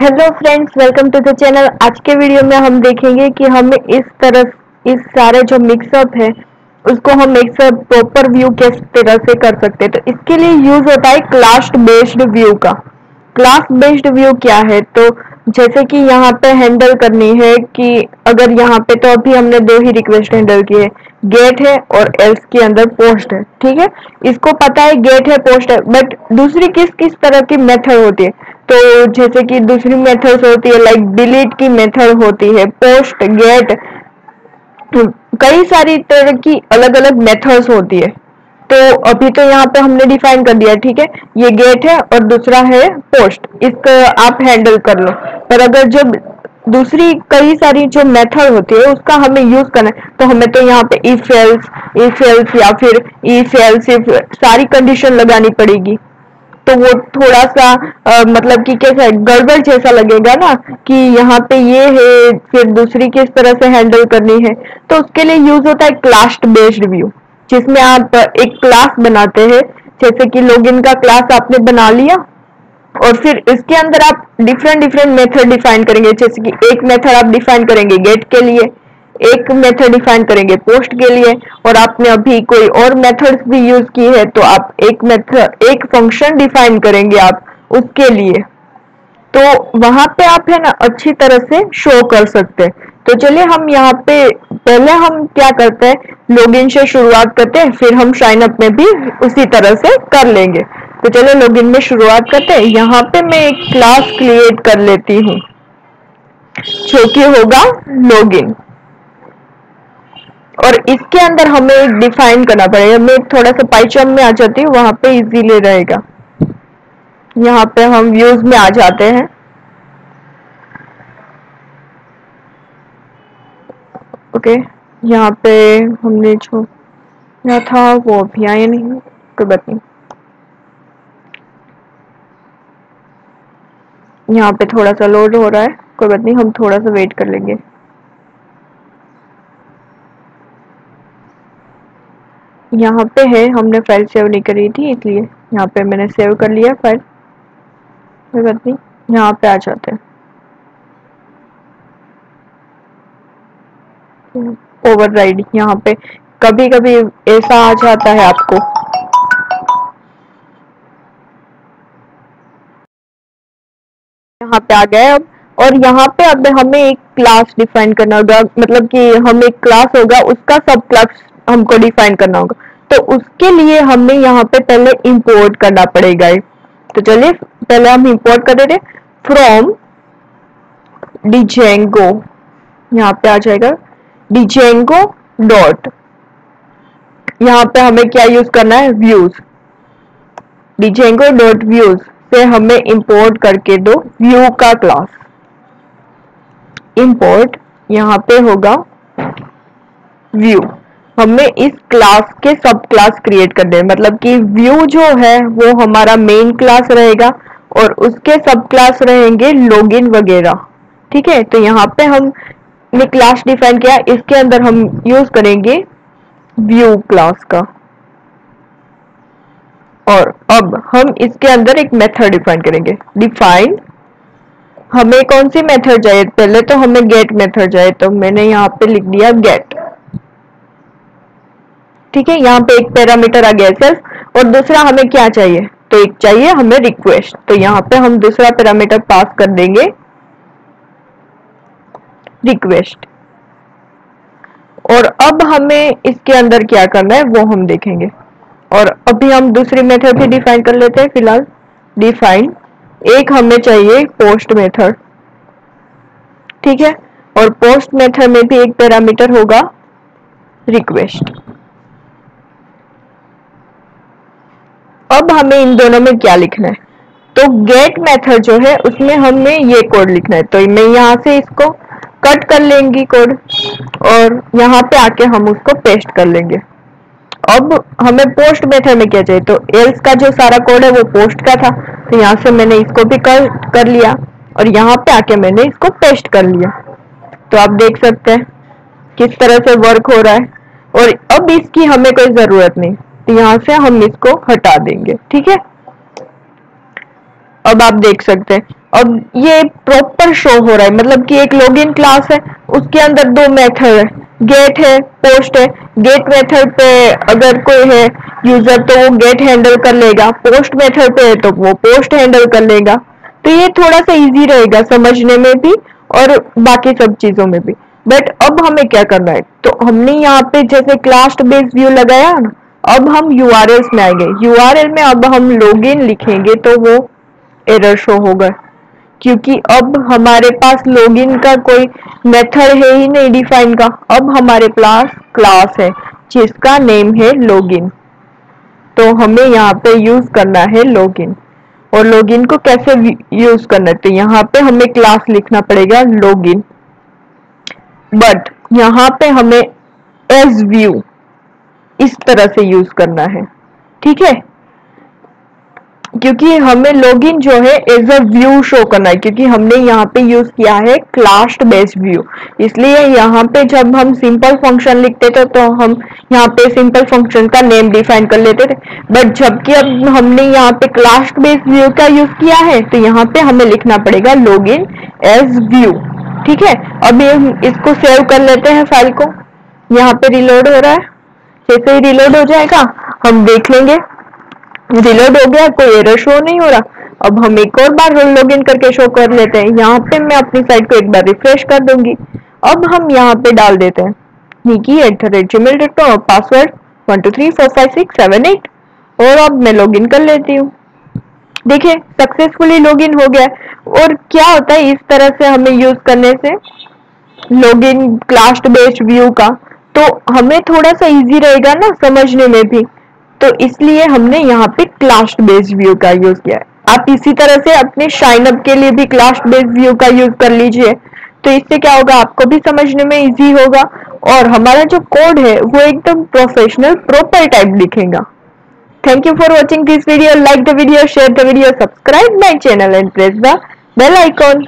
Hello friends, welcome to the channel. आज के video में हम देखेंगे कि हमें इस सारे जो मिक्सअप है उसको हम एक प्रॉपर व्यू किस तरह से कर सकते हैं। तो इसके लिए यूज होता है क्लास बेस्ड व्यू का। क्लास बेस्ड व्यू क्या है? तो जैसे कि यहाँ पे हैंडल करनी है कि अगर यहाँ पे तो अभी हमने दो ही रिक्वेस्ट हैंडल की है, गेट है और एल्स के अंदर पोस्ट है। ठीक है, इसको पता है गेट है पोस्ट है, बट दूसरी किस किस तरह की मेथड होती है? तो जैसे कि दूसरी मेथड्स होती है लाइक डिलीट की मेथड होती है, पोस्ट, गेट, कई सारी तरह की अलग अलग मेथड्स होती है। तो अभी तो यहाँ पे हमने डिफाइन कर दिया, ठीक है, ये गेट है और दूसरा है पोस्ट, इसका आप हैंडल कर लो। पर अगर जब दूसरी कई सारी जो मेथड होती है उसका हमें यूज करना है तो हमें तो यहाँ पे इफ एल्स या फिर इफ एल्स इफ सारी कंडीशन लगानी पड़ेगी। तो वो थोड़ा सा मतलब कि कैसा है, गड़बड़ जैसा लगेगा ना कि यहाँ पे ये है फिर दूसरी किस तरह से हैंडल करनी है। तो उसके लिए यूज होता है क्लास बेस्ड व्यू, जिसमें आप एक क्लास बनाते हैं। जैसे कि लॉगिन का क्लास आपने बना लिया और फिर इसके अंदर आप डिफरेंट डिफरेंट मेथड डिफाइन करेंगे। जैसे कि एक मेथड आप डिफाइन करेंगे गेट के लिए, एक मेथड डिफाइन करेंगे पोस्ट के लिए, और आपने अभी कोई और मेथड्स भी यूज की है तो आप एक मेथड एक फंक्शन डिफाइन करेंगे आप उसके लिए। तो वहां पे आप है ना अच्छी तरह से शो कर सकते हैं। तो चलिए हम यहाँ पे पहले हम क्या करते हैं, लॉगिन से शुरुआत करते हैं, फिर हम साइन अप में भी उसी तरह से कर लेंगे। तो चलिए लॉगिन में शुरुआत करते हैं। यहाँ पे मैं एक क्लास क्रिएट कर लेती हूँ जो कि होगा लॉगिन, और इसके अंदर हमें एक डिफाइन करना पड़ेगा। मैं थोड़ा सा पाइथन में आ जाती हूँ, वहां पे इजीली रहेगा। यहाँ पे हम व्यूज में आ जाते हैं। ओके, यहाँ पे हमने जो ना था वो अभी आया नहीं, कोई बात नहीं। यहाँ पे थोड़ा सा लोड हो रहा है, कोई बात नहीं, हम थोड़ा सा वेट कर लेंगे। यहाँ पे है, हमने फाइल सेव नहीं करी थी इसलिए यहाँ पे मैंने सेव कर लिया फाइल, कोई बात नहीं। यहाँ पे आ जाते हैं, ओवरराइड। यहाँ पे कभी कभी ऐसा आ जाता है आपको। यहाँ पे आ गए अब, और यहाँ पे अब हमें एक क्लास डिफाइन करना होगा, मतलब कि हम एक क्लास होगा उसका सब क्लास हमको डिफाइन करना होगा। तो उसके लिए हमें यहाँ पे पहले इंपोर्ट करना पड़ेगा। तो चलिए पहले हम इंपोर्ट कर देते फ्रॉम डिजेंगो। यहाँ पे आ जाएगा डिजेंगो डॉट, यहाँ पे हमें क्या यूज करना है, व्यूज। डिजेंगो डॉट व्यूज से हमें इंपोर्ट करके दो व्यू का क्लास। इंपोर्ट यहाँ पे होगा व्यू, हमें इस क्लास के सब क्लास क्रिएट कर दे, मतलब कि व्यू जो है वो हमारा मेन क्लास रहेगा और उसके सब क्लास रहेंगे लॉगिन वगैरह। ठीक है, तो यहाँ पे हमने क्लास डिफाइन किया, इसके अंदर हम यूज करेंगे व्यू क्लास का। और अब हम इसके अंदर एक मेथड डिफाइन करेंगे। डिफाइन, हमें कौन सी मेथड चाहिए? पहले तो हमें गेट मेथड चाहिए, तो मैंने यहाँ पे लिख दिया गेट। ठीक है, यहाँ पे एक पैरामीटर आ गया सेल्फ, और दूसरा हमें क्या चाहिए, तो एक चाहिए हमें रिक्वेस्ट। तो यहाँ पे हम दूसरा पैरामीटर पास कर देंगे रिक्वेस्ट। और अब हमें इसके अंदर क्या करना है वो हम देखेंगे। और अभी हम दूसरी मेथड भी डिफाइन कर लेते हैं फिलहाल। डिफाइन, एक हमें चाहिए पोस्ट मेथड। ठीक है, और पोस्ट मेथड में भी एक पैरामीटर होगा रिक्वेस्ट। अब हमें इन दोनों में क्या लिखना है, तो गेट मेथड जो है उसमें हमें ये कोड लिखना है। तो मैं यहाँ से इसको कट कर लेंगी कोड, और यहाँ पे आके हम उसको पेस्ट कर लेंगे। अब हमें पोस्ट मेथड में क्या चाहिए, तो एल्स का जो सारा कोड है वो पोस्ट का था, तो यहाँ से मैंने इसको भी कर लिया और यहाँ पे आके मैंने इसको पेस्ट कर लिया। तो आप देख सकते हैं किस तरह से वर्क हो रहा है। और अब इसकी हमें कोई जरूरत नहीं, तो यहाँ से हम इसको हटा देंगे। ठीक है, अब आप देख सकते हैं, अब ये प्रॉपर शो हो रहा है, मतलब कि एक लॉगिन क्लास है, उसके अंदर दो मेथड है, गेट है, पोस्ट है। गेट मेथड पे अगर कोई है यूजर तो वो गेट हैंडल कर लेगा, पोस्ट मेथड पे है तो वो पोस्ट हैंडल कर लेगा। तो ये थोड़ा सा इजी रहेगा समझने में भी और बाकी सब चीजों में भी। बट अब हमें क्या करना है, तो हमने यहाँ पे जैसे क्लास बेस्ड व्यू लगाया ना, अब हम यूआरएल्स में आएंगे। यूआरएल में अब हम लॉगिन लिखेंगे तो वो एरर शो होगा, क्योंकि अब हमारे पास लॉगिन का कोई मेथड है ही नहीं डिफाइन का। अब हमारे पास क्लास है जिसका नेम है लॉगिन, तो हमें यहाँ पे यूज करना है लॉगिन। और लॉगिन को कैसे यूज करना है, तो यहाँ पे हमें क्लास लिखना पड़ेगा लॉगिन, बट यहाँ पे हमें एज व्यू इस तरह से यूज करना है, ठीक है, क्योंकि हमें लॉगिन जो है एज अ व्यू शो करना है, क्योंकि हमने यहाँ पे यूज किया है क्लास बेस्ड व्यू। इसलिए यहाँ पे जब हम सिंपल फंक्शन लिखते थे तो हम यहाँ पे सिंपल फंक्शन का नेम डिफाइन कर लेते थे, बट जबकि अब हमने यहाँ पे क्लास बेस्ड व्यू का यूज किया है तो यहाँ पे हमें लिखना पड़ेगा लॉगिन एज व्यू, ठीक है। अभी हम इसको सेव कर लेते हैं फाइल को, यहाँ पे रिलोड हो रहा है, जैसे ही रिलोड हो जाएगा हम देख लेंगे रिलोड हो गया, कोई एरर शो नहीं हो रहा। अब हम एक और बार लॉगिन करके शो कर लेते हैं, यहाँ पे मैं अपनी साइट को एक बार रिफ्रेश कर दूंगी। अब हम यहाँ पे डाल देते हैं nikki@gmail.com और पासवर्ड 1234567 और अब मैं लॉगिन कर लेती हूँ। देखिए सक्सेसफुली लॉगिन हो गया। और क्या होता है इस तरह से हमें यूज करने से लॉगिन क्लास बेस्ड व्यू का, तो हमें थोड़ा सा इजी रहेगा ना समझने में भी, तो इसलिए हमने यहाँ पे क्लास बेस्ड व्यू का यूज किया है। आप इसी तरह से अपने शाइन अप के लिए भी क्लास बेस्ड व्यू का यूज कर लीजिए, तो इससे क्या होगा आपको भी समझने में इजी होगा और हमारा जो कोड है वो एकदम प्रोफेशनल प्रॉपर टाइप दिखेगा। Thank you for watching this video. Like the video, share the video, subscribe my channel and press the bell icon.